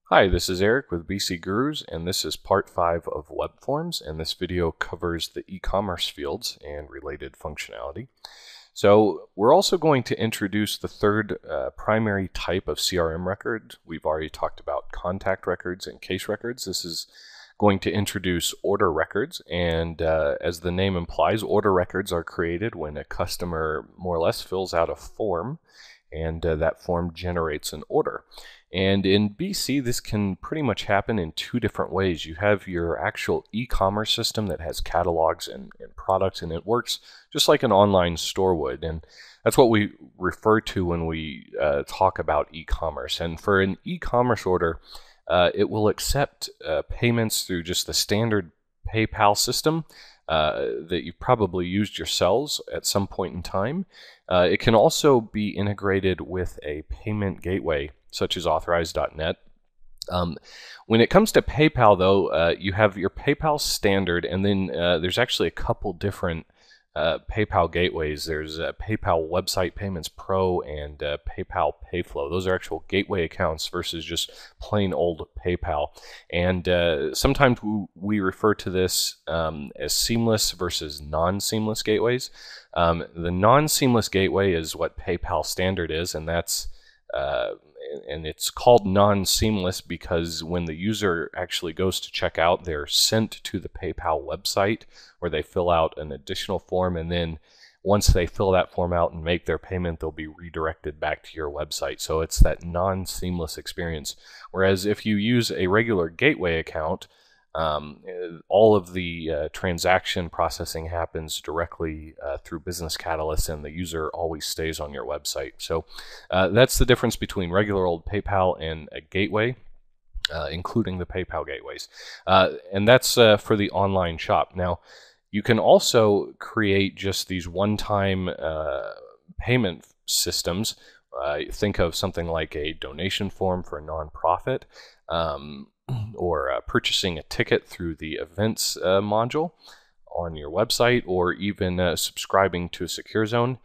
Hi, this is Eric with BC Gurus, and this is part 5 of web forms, and this video covers the e-commerce fields and related functionality. So we're also going to introduce the third primary type of CRM record. We've already talked about contact records and case records. This is going to introduce order records, and as the name implies, order records are created when a customer more or less fills out a form, and that form generates an order. And in BC, this can pretty much happen in two different ways. You have your actual e-commerce system that has catalogs and products, and it works just like an online store would. And that's what we refer to when we talk about e-commerce. And for an e-commerce order, it will accept payments through just the standard PayPal system that you've probably used yourselves at some point in time. It can also be integrated with a payment gateway such as authorize.net. When it comes to PayPal, though, you have your PayPal standard, and then there's actually a couple different PayPal gateways. There's PayPal Website Payments Pro and PayPal Payflow. Those are actual gateway accounts versus just plain old PayPal. And sometimes we refer to this as seamless versus non-seamless gateways. The non-seamless gateway is what PayPal standard is, and that's and it's called non-seamless because when the user actually goes to check out, they're sent to the PayPal website where they fill out an additional form, and then once they fill that form out and make their payment, they'll be redirected back to your website. So it's that non-seamless experience. Whereas if you use a regular gateway account, all of the transaction processing happens directly through Business Catalyst, and the user always stays on your website. So that's the difference between regular old PayPal and a gateway, including the PayPal gateways. And that's for the online shop. Now, you can also create just these one-time payment systems. Think of something like a donation form for a nonprofit, or purchasing a ticket through the events module on your website, or even subscribing to a secure zone.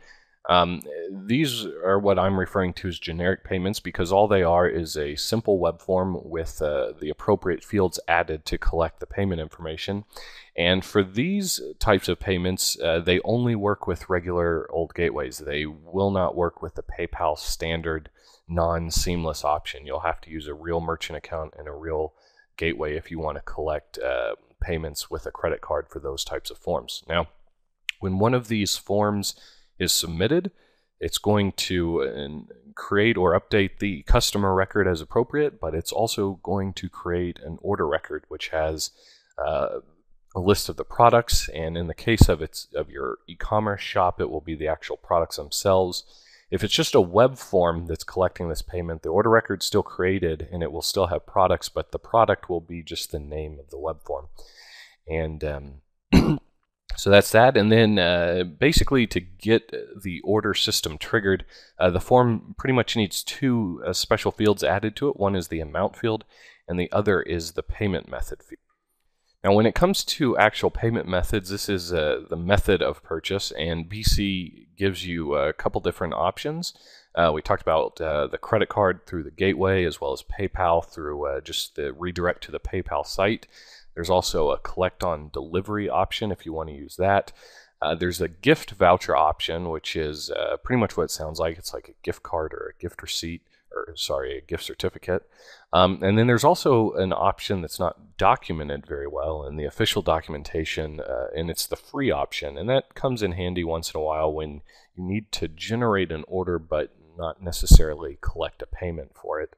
These are what I'm referring to as generic payments, because all they are is a simple web form with the appropriate fields added to collect the payment information. And for these types of payments, they only work with regular old gateways. They will not work with the PayPal standard non-seamless option. You'll have to use a real merchant account and a real gateway if you want to collect payments with a credit card for those types of forms. Now, when one of these forms is submitted, it's going to create or update the customer record as appropriate, but it's also going to create an order record which has a list of the products, and in the case of your e-commerce shop, it will be the actual products themselves. If it's just a web form that's collecting this payment, the order record's still created and it will still have products, but the product will be just the name of the web form. And so that's that. And then basically to get the order system triggered, the form pretty much needs two special fields added to it. One is the amount field, and the other is the payment method field. Now, when it comes to actual payment methods, this is the method of purchase, and BC gives you a couple different options. We talked about the credit card through the gateway, as well as PayPal through just the redirect to the PayPal site. There's also a collect on delivery option if you want to use that. There's a gift voucher option, which is pretty much what it sounds like. It's like a gift card or a gift receipt, or sorry, a gift certificate. And then there's also an option that's not documented very well in the official documentation, and it's the free option. And that comes in handy once in a while when you need to generate an order but not necessarily collect a payment for it.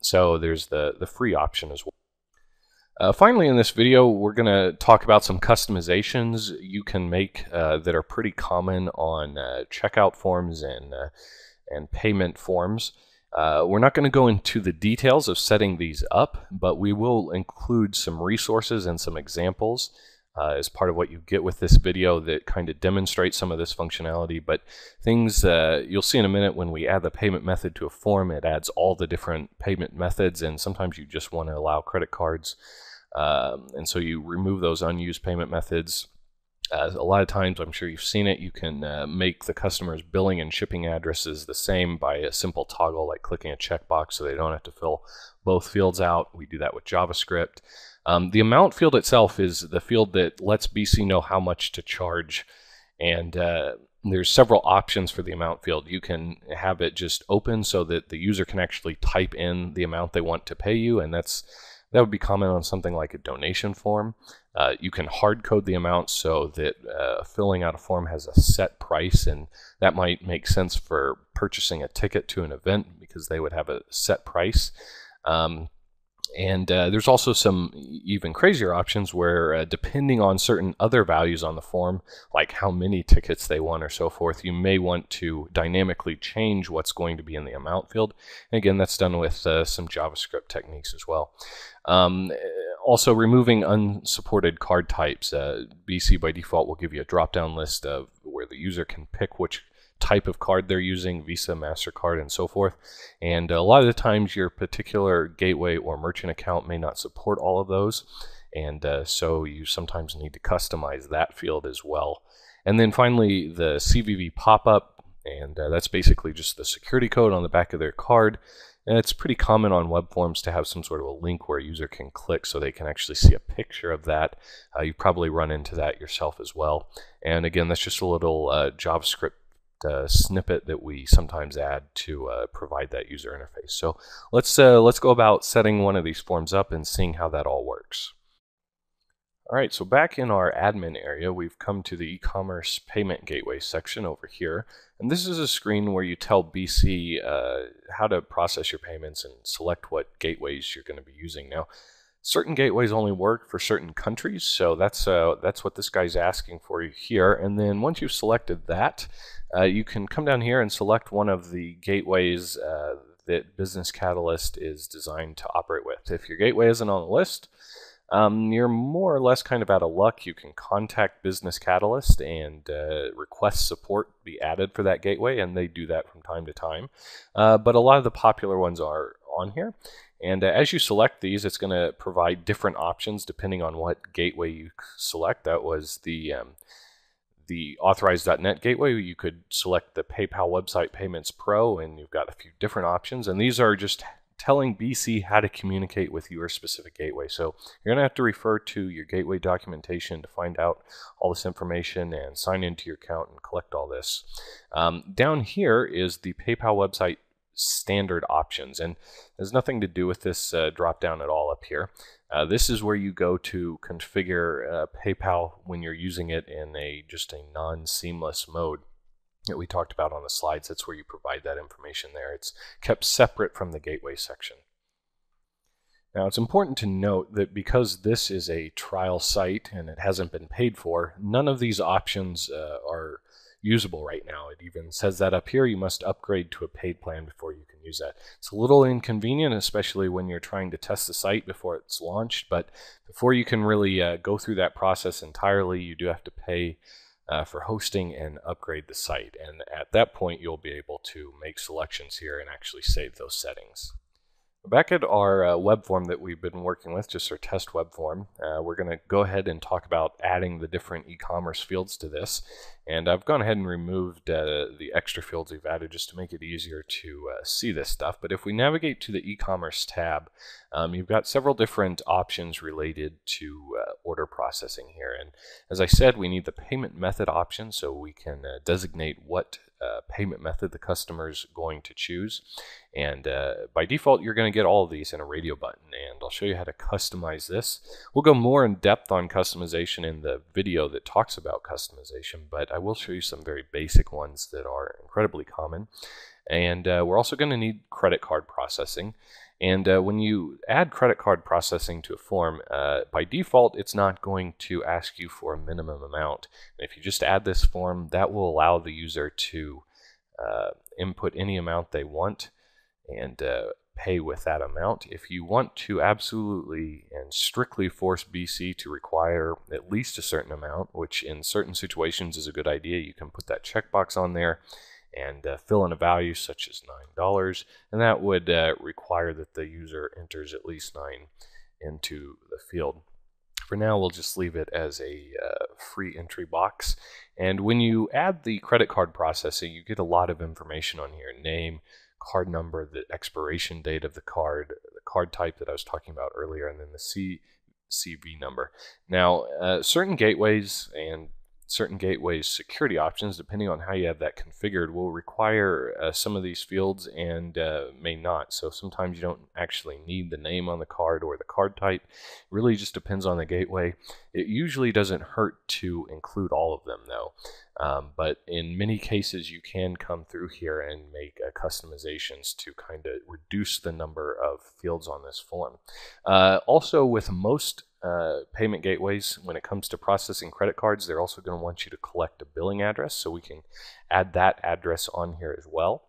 So there's the free option as well. Finally, in this video, we're going to talk about some customizations you can make that are pretty common on checkout forms and payment forms. We're not going to go into the details of setting these up, but we will include some resources and some examples as part of what you get with this video that kind of demonstrate some of this functionality. But things you'll see in a minute, when we add the payment method to a form, it adds all the different payment methods, and sometimes you just want to allow credit cards, and so you remove those unused payment methods. A lot of times, I'm sure you've seen it, you can make the customer's billing and shipping addresses the same by a simple toggle like clicking a checkbox so they don't have to fill both fields out. We do that with JavaScript. The amount field itself is the field that lets BC know how much to charge, and there's several options for the amount field. You can have it just open so that the user can actually type in the amount they want to pay you, and that would be common on something like a donation form. You can hard code the amount so that filling out a form has a set price, and that might make sense for purchasing a ticket to an event because they would have a set price. And there's also some even crazier options where depending on certain other values on the form, like how many tickets they want or so forth, you may want to dynamically change what's going to be in the amount field. And again, that's done with some JavaScript techniques as well. Also, removing unsupported card types. BC by default will give you a drop-down list of where the user can pick which type of card they're using, Visa, MasterCard, and so forth. And a lot of the times your particular gateway or merchant account may not support all of those. And so you sometimes need to customize that field as well. And then finally, the CVV pop-up, and that's basically just the security code on the back of their card. And it's pretty common on web forms to have some sort of a link where a user can click so they can actually see a picture of that. You probably run into that yourself as well. And again, that's just a little JavaScript snippet that we sometimes add to provide that user interface. So let's go about setting one of these forms up and seeing how that all works. All right, so back in our admin area, we've come to the e-commerce payment gateway section over here. And this is a screen where you tell BC how to process your payments and select what gateways you're going to be using. Now, certain gateways only work for certain countries, so that's what this guy's asking for you here. And then once you've selected that, you can come down here and select one of the gateways that Business Catalyst is designed to operate with. If your gateway isn't on the list, you're more or less kind of out of luck. You can contact Business Catalyst and request support be added for that gateway, and they do that from time to time. But a lot of the popular ones are on here. And as you select these, it's going to provide different options depending on what gateway you select. That was the authorized.net gateway. You could select the PayPal Website Payments Pro, and you've got a few different options. And these are just telling BC how to communicate with your specific gateway. So you're going to have to refer to your gateway documentation to find out all this information and sign into your account and collect all this. Down here is the PayPal website standard options, and there's nothing to do with this drop down at all up here. This is where you go to configure PayPal when you're using it in just a non-seamless mode that we talked about on the slides. That's where you provide that information there. It's kept separate from the gateway section. Now, it's important to note that because this is a trial site and it hasn't been paid for, none of these options are usable right now. It even says that up here. You must upgrade to a paid plan before you can use that. It's a little inconvenient, especially when you're trying to test the site before it's launched, but before you can really go through that process entirely, you do have to pay for hosting and upgrade the site. And at that point, you'll be able to make selections here and actually save those settings. Back at our web form that we've been working with, just our test web form, we're going to go ahead and talk about adding the different e-commerce fields to this. And I've gone ahead and removed the extra fields we've added just to make it easier to see this stuff. But if we navigate to the e-commerce tab, you've got several different options related to order processing here. And as I said, we need the payment method option so we can designate what payment method the customer's going to choose. And by default, you're going to get all of these in a radio button, and I'll show you how to customize this. We'll go more in depth on customization in the video that talks about customization, but I will show you some very basic ones that are incredibly common. And we're also going to need credit card processing. And when you add credit card processing to a form, by default, it's not going to ask you for a minimum amount. And if you just add this form, that will allow the user to input any amount they want and pay with that amount. If you want to absolutely and strictly force BC to require at least a certain amount, which in certain situations is a good idea, you can put that checkbox on there and fill in a value such as $9, and that would require that the user enters at least 9 into the field. For now, we'll just leave it as a free entry box. And when you add the credit card processing, you get a lot of information on here: name, card number, the expiration date of the card type that I was talking about earlier, and then the CVV number. Now, certain gateways and certain gateways security options, depending on how you have that configured, will require some of these fields and may not. So sometimes you don't actually need the name on the card or the card type. It really just depends on the gateway. It usually doesn't hurt to include all of them though. But in many cases you can come through here and make customizations to kind of reduce the number of fields on this form. Also, with most payment gateways, when it comes to processing credit cards, they're also going to want you to collect a billing address, so we can add that address on here as well.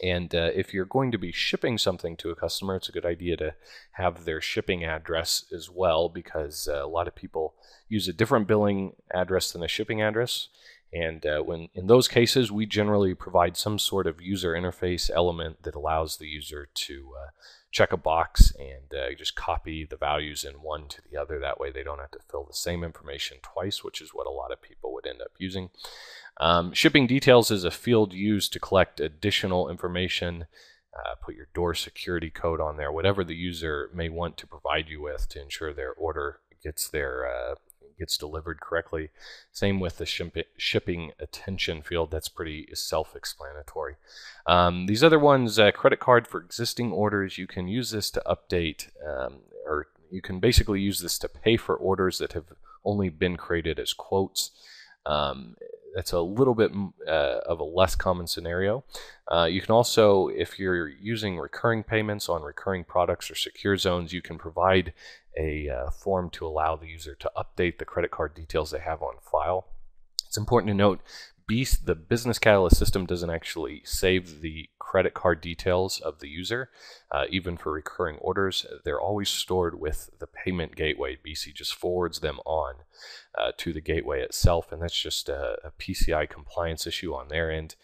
And if you're going to be shipping something to a customer, it's a good idea to have their shipping address as well, because a lot of people use a different billing address than a shipping address. And when in those cases, we generally provide some sort of user interface element that allows the user to check a box and just copy the values in one to the other. That way they don't have to fill the same information twice, which is what a lot of people would end up using. Shipping details is a field used to collect additional information. Put your door security code on there, whatever the user may want to provide you with to ensure their order gets delivered correctly. Same with the shipping attention field. That's pretty self-explanatory. These other ones, credit card for existing orders, you can use this to update, or you can basically use this to pay for orders that have only been created as quotes. That's a little bit of a less common scenario. You can also, if you're using recurring payments on recurring products or secure zones, you can provide a form to allow the user to update the credit card details they have on file. It's important to note, the Business Catalyst system doesn't actually save the credit card details of the user, even for recurring orders. They're always stored with the payment gateway. BC just forwards them on to the gateway itself, and that's just a PCI compliance issue on their end,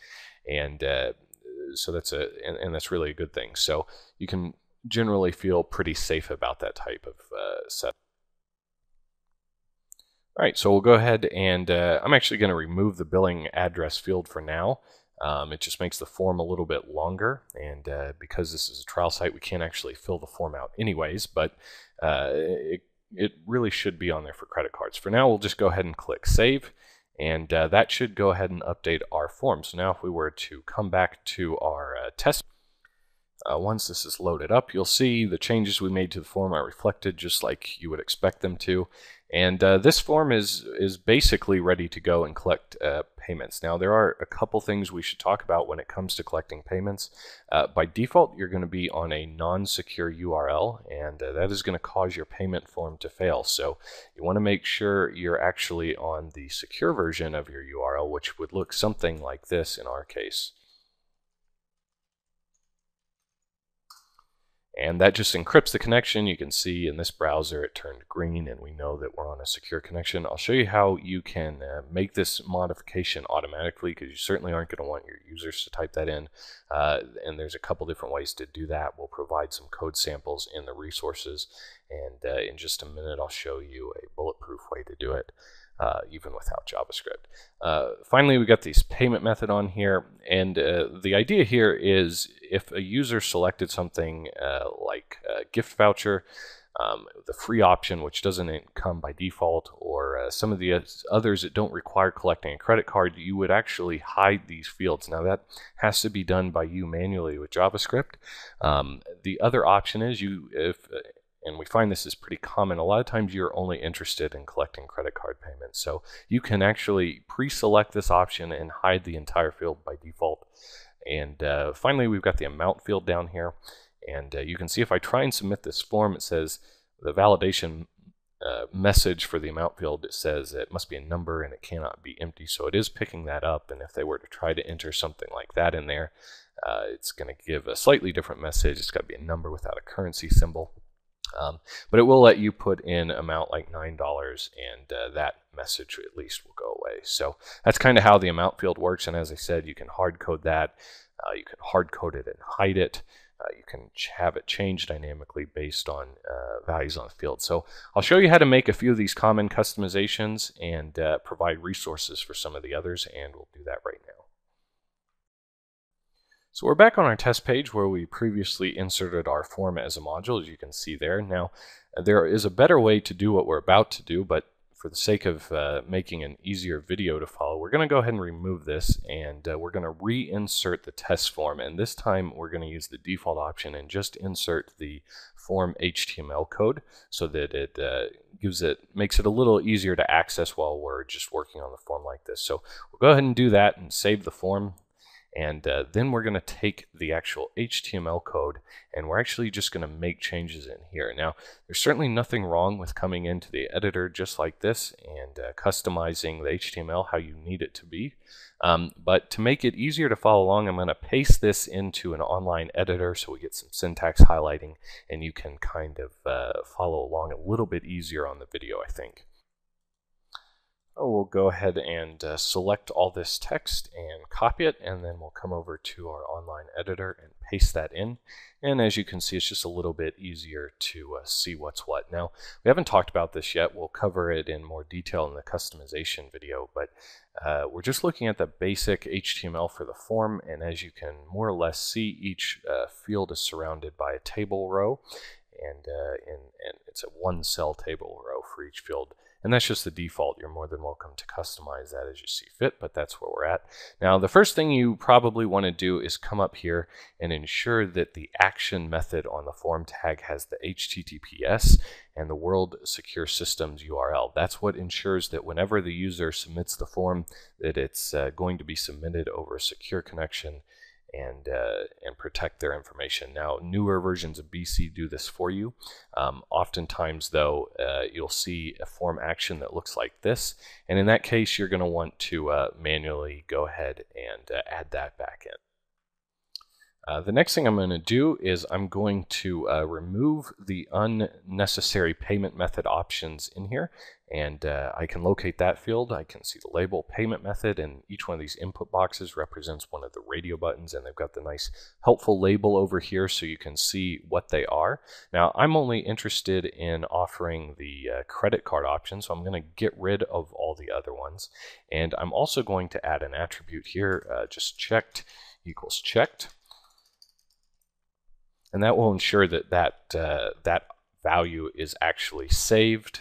and so that's really a good thing. So you can generally feel pretty safe about that type of setup. All right, so we'll go ahead and I'm actually going to remove the billing address field for now. It just makes the form a little bit longer, and because this is a trial site, we can't actually fill the form out anyways, but it really should be on there for credit cards. For now, we'll just go ahead and click Save, and that should go ahead and update our form. So now if we were to come back to our test, once this is loaded up, you'll see the changes we made to the form are reflected just like you would expect them to. And this form is basically ready to go and collect payments. Now, there are a couple things we should talk about when it comes to collecting payments. By default, you're going to be on a non-secure URL, and that is going to cause your payment form to fail. So you want to make sure you're actually on the secure version of your URL, which would look something like this in our case. And that just encrypts the connection. You can see in this browser it turned green, and we know that we're on a secure connection. I'll show you how you can make this modification automatically, because you certainly aren't going to want your users to type that in. And there's a couple different ways to do that. We'll provide some code samples in the resources, and in just a minute I'll show you a bulletproof way to do it. Even without JavaScript. Finally, we got this payment method on here, and the idea here is if a user selected something like a gift voucher, the free option, which doesn't come by default, or some of the others that don't require collecting a credit card, you would actually hide these fields. Now that has to be done by you manually with JavaScript. The other option is and we find this is pretty common, a lot of times you're only interested in collecting credit card payments. So you can actually pre-select this option and hide the entire field by default. And finally, we've got the amount field down here. And you can see if I try and submit this form, it says the validation message for the amount field, it says it must be a number and it cannot be empty. So it is picking that up. And if they were to try to enter something like that in there, it's going to give a slightly different message. It's got to be a number without a currency symbol. But it will let you put in amount like $9, and that message at least will go away. So that's kind of how the amount field works. And as I said, you can hard code that. You can hard code it and hide it. you can have it change dynamically based on values on the field. So I'll show you how to make a few of these common customizations and provide resources for some of the others, and we'll do that right now. So we're back on our test page where we previously inserted our form as a module, as you can see there. Now, there is a better way to do what we're about to do, but for the sake of making an easier video to follow, we're going to go ahead and remove this, and we're going to reinsert the test form. And this time we're going to use the default option and just insert the form HTML code so that it makes it a little easier to access while we're just working on the form like this. So we'll go ahead and do that and save the form. And then we're going to take the actual HTML code and we're actually just going to make changes in here. Now, there's certainly nothing wrong with coming into the editor just like this and customizing the HTML how you need it to be. But to make it easier to follow along, I'm going to paste this into an online editor so we get some syntax highlighting and you can kind of follow along a little bit easier on the video, I think. We'll go ahead and select all this text and copy it, and then we'll come over to our online editor and paste that in. And as you can see, it's just a little bit easier to see what's what. Now, we haven't talked about this yet. We'll cover it in more detail in the customization video, but we're just looking at the basic HTML for the form, and as you can more or less see, each field is surrounded by a table row, and it's a one-cell table row for each field. And that's just the default. You're more than welcome to customize that as you see fit, but that's where we're at. Now, the first thing you probably want to do is come up here and ensure that the action method on the form tag has the HTTPS and the World Secure Systems URL. That's what ensures that whenever the user submits the form, that it's going to be submitted over a secure connection and protect their information. Now, newer versions of BC do this for you. Oftentimes, though, you'll see a form action that looks like this, and in that case, you're going to want to manually go ahead and add that back in. The next thing I'm going to do is I'm going to remove the unnecessary payment method options in here, and I can locate that field. I can see the label payment method, and each one of these input boxes represents one of the radio buttons, and they've got the nice helpful label over here so you can see what they are. Now, I'm only interested in offering the credit card option, so I'm going to get rid of all the other ones, and I'm also going to add an attribute here, just checked equals checked. And that will ensure that that value is actually saved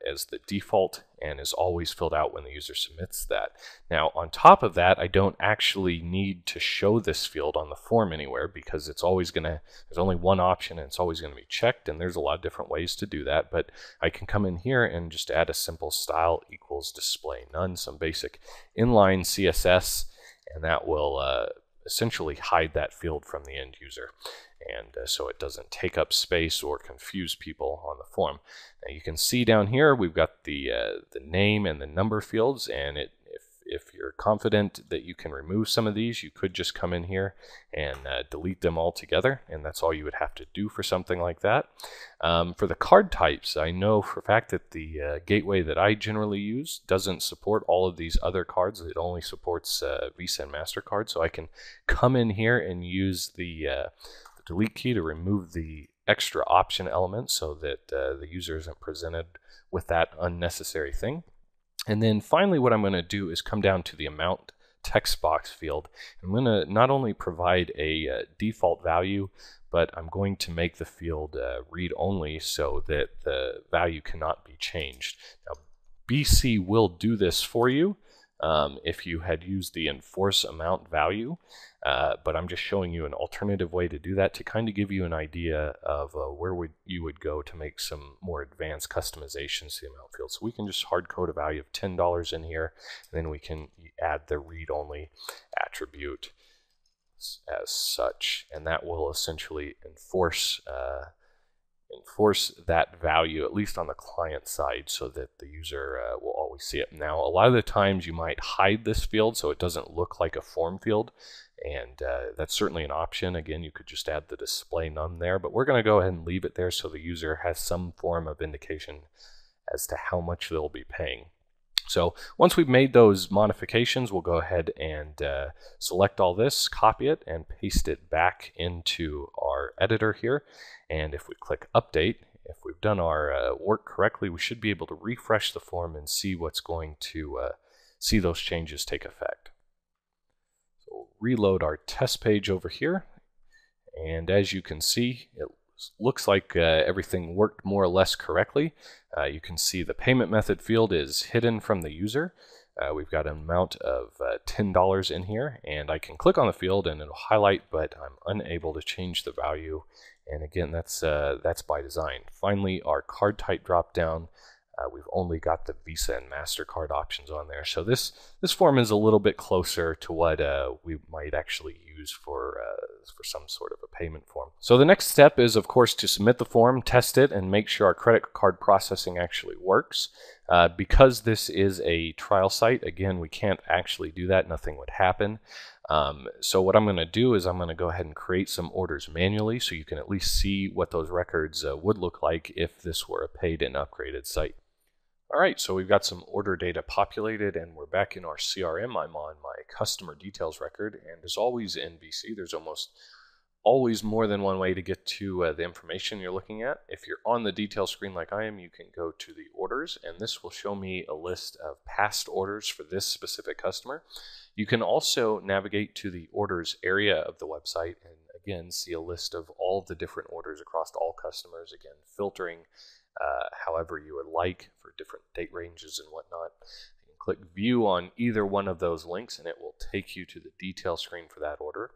as the default and is always filled out when the user submits that. Now, on top of that, I don't actually need to show this field on the form anywhere because it's always there's only one option and it's always going to be checked, and there's a lot of different ways to do that. But I can come in here and just add a simple style equals display none, some basic inline CSS, and that will essentially hide that field from the end user, and so it doesn't take up space or confuse people on the form. Now you can see down here we've got the name and the number fields, and if you're confident that you can remove some of these, you could just come in here and delete them all together, and that's all you would have to do for something like that. For the card types, I know for a fact that the gateway that I generally use doesn't support all of these other cards. It only supports Visa and MasterCard, so I can come in here and use the delete key to remove the extra option element so that the user isn't presented with that unnecessary thing. And then finally what I'm going to do is come down to the amount text box field. I'm going to not only provide a default value, but I'm going to make the field read only so that the value cannot be changed. Now, BC will do this for you if you had used the enforce amount value, but I'm just showing you an alternative way to do that to kind of give you an idea of where you would go to make some more advanced customizations to the amount field. So we can just hard code a value of $10 in here, and then we can add the read-only attribute as such, and that will essentially enforce that value, at least on the client side, so that the user will always see it. Now, a lot of the times you might hide this field so it doesn't look like a form field, and that's certainly an option. Again, you could just add the display none there, but we're going to go ahead and leave it there so the user has some form of indication as to how much they'll be paying. So once we've made those modifications, we'll go ahead and select all this, copy it, and paste it back into our editor here. And if we click Update, if we've done our work correctly, we should be able to refresh the form and see what's going to see those changes take effect. So we'll reload our test page over here. And as you can see, it looks like everything worked more or less correctly. You can see the payment method field is hidden from the user. We've got an amount of $10 in here, and I can click on the field and it'll highlight, but I'm unable to change the value. And again, that's by design. Finally, our card type drop down. We've only got the Visa and MasterCard options on there. So this form is a little bit closer to what we might actually use for some sort of a payment form. So the next step is, of course, to submit the form, test it, and make sure our credit card processing actually works. Because this is a trial site, again, we can't actually do that. Nothing would happen. So what I'm going to do is I'm going to go ahead and create some orders manually so you can at least see what those records would look like if this were a paid and upgraded site. All right, so we've got some order data populated and we're back in our CRM. I'm on my customer details record, and as always in VC, there's almost always more than one way to get to the information you're looking at. If you're on the detail screen like I am, you can go to the orders, and this will show me a list of past orders for this specific customer. You can also navigate to the orders area of the website and again see a list of all of the different orders across all customers, again filtering however you would like for different date ranges and whatnot. You can click view on either one of those links and it will take you to the detail screen for that order.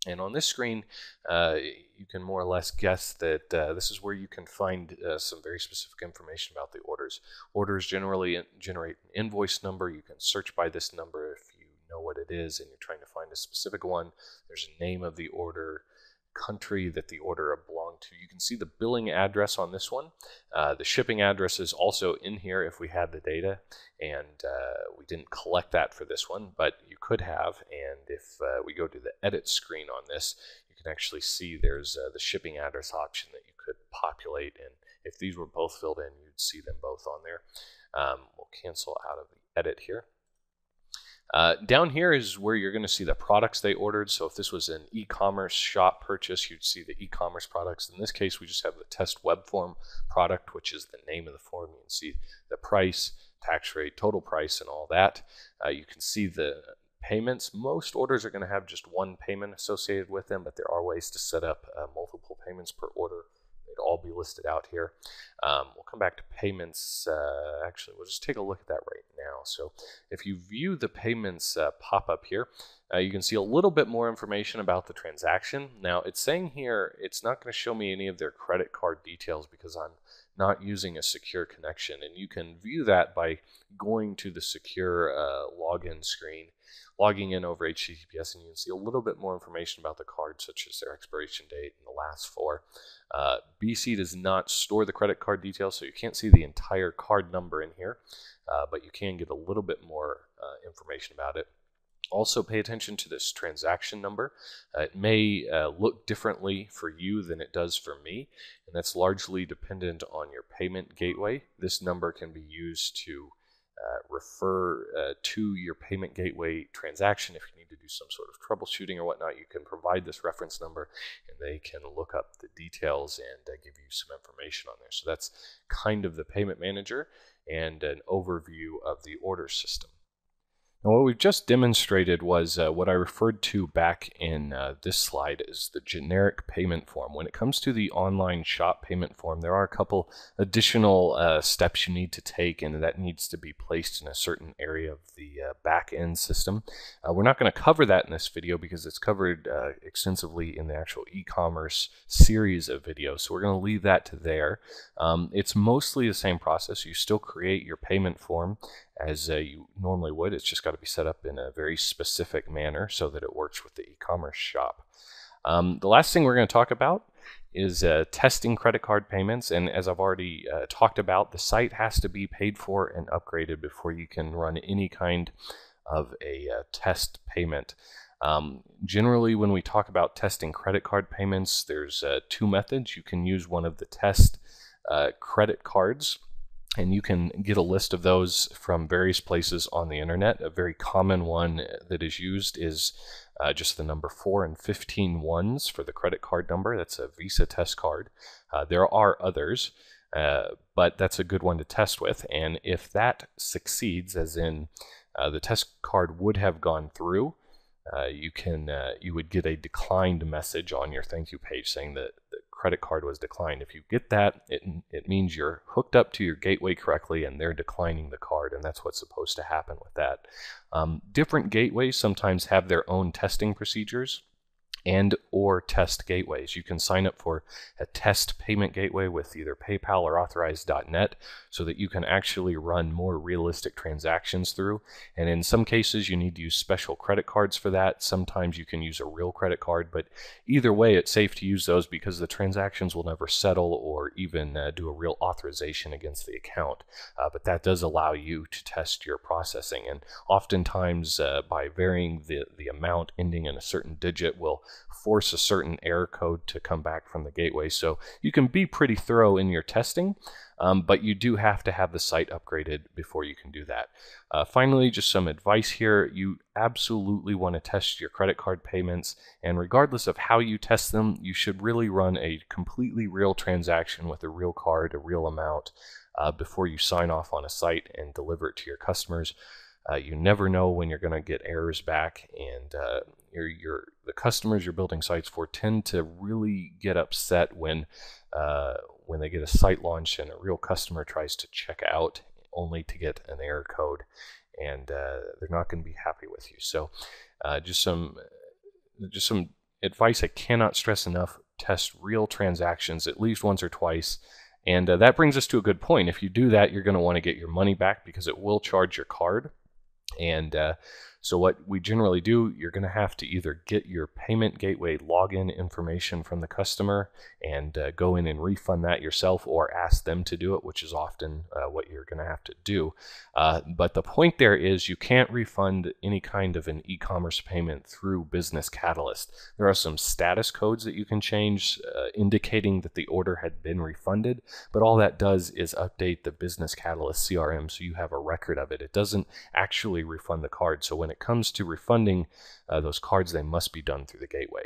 And on this screen, you can more or less guess that this is where you can find some very specific information about the orders. Orders generally generate an invoice number. You can search by this number if you know what it is and you're trying to find a specific one. There's a name of the order, country that the order belonged to. You can see the billing address on this one. The shipping address is also in here if we had the data, and we didn't collect that for this one, but you could have. And if we go to the edit screen on this, you can actually see there's the shipping address option that you could populate, and if these were both filled in, you'd see them both on there. We'll cancel out of the edit here. Down here is where you're going to see the products they ordered. So if this was an e-commerce shop purchase, you'd see the e-commerce products. In this case, we just have the test web form product, which is the name of the form. You can see the price, tax rate, total price, and all that. You can see the payments. Most orders are going to have just one payment associated with them, but there are ways to set up multiple payments per order. They'd all be listed out here. We'll come back to payments. Actually, we'll just take a look at that right now. So if you view the payments pop up here, you can see a little bit more information about the transaction. Now, it's saying here it's not going to show me any of their credit card details because I'm not using a secure connection. And you can view that by going to the secure login screen, logging in over HTTPS, and you can see a little bit more information about the card, such as their expiration date and the last four. BC does not store the credit card details, so you can't see the entire card number in here, but you can get a little bit more information about it. Also, pay attention to this transaction number. It may look differently for you than it does for me, and that's largely dependent on your payment gateway. This number can be used to refer to your payment gateway transaction. If you need to do some sort of troubleshooting or whatnot, you can provide this reference number and they can look up the details and give you some information on there. So that's kind of the payment manager and an overview of the order system. Now, what we've just demonstrated was what I referred to back in this slide as the generic payment form. When it comes to the online shop payment form, there are a couple additional steps you need to take, and that needs to be placed in a certain area of the back-end system. We're not going to cover that in this video because it's covered extensively in the actual e-commerce series of videos, so we're going to leave that to there. It's mostly the same process. You still create your payment form as you normally would. It's just got to be set up in a very specific manner so that it works with the e-commerce shop. The last thing we're going to talk about is testing credit card payments, and as I've already talked about, the site has to be paid for and upgraded before you can run any kind of a test payment. Generally, when we talk about testing credit card payments, there's two methods. You can use one of the test credit cards. And you can get a list of those from various places on the internet. A very common one that is used is just the number 4 and 15 ones for the credit card number. That's a Visa test card. There are others, but that's a good one to test with. And if that succeeds, as in the test card would have gone through, you would get a declined message on your thank you page saying that the credit card was declined. If you get that, it means you're hooked up to your gateway correctly and they're declining the card, and that's what's supposed to happen with that. Different gateways sometimes have their own testing procedures and or test gateways. You can sign up for a test payment gateway with either PayPal or Authorize.net so that you can actually run more realistic transactions through. And in some cases, you need to use special credit cards for that. Sometimes you can use a real credit card, but either way, it's safe to use those because the transactions will never settle or even do a real authorization against the account. But that does allow you to test your processing. And oftentimes, by varying the amount ending in a certain digit will force a certain error code to come back from the gateway. So you can be pretty thorough in your testing, but you do have to have the site upgraded before you can do that. Finally, just some advice here. You absolutely want to test your credit card payments, and regardless of how you test them, you should really run a completely real transaction with a real card, a real amount, before you sign off on a site and deliver it to your customers. You never know when you're going to get errors back, and the customers you're building sites for tend to really get upset when they get a site launch and a real customer tries to check out only to get an error code, and they're not going to be happy with you. So just some advice I cannot stress enough: test real transactions at least once or twice. And that brings us to a good point. If you do that, you're going to want to get your money back because it will charge your card. And so what we generally do, you're going to have to either get your payment gateway login information from the customer and go in and refund that yourself, or ask them to do it, which is often what you're going to have to do. But the point there is you can't refund any kind of an e-commerce payment through Business Catalyst. There are some status codes that you can change indicating that the order had been refunded, but all that does is update the Business Catalyst CRM so you have a record of it. It doesn't actually refund the card. So when it comes to refunding those cards, they must be done through the gateway.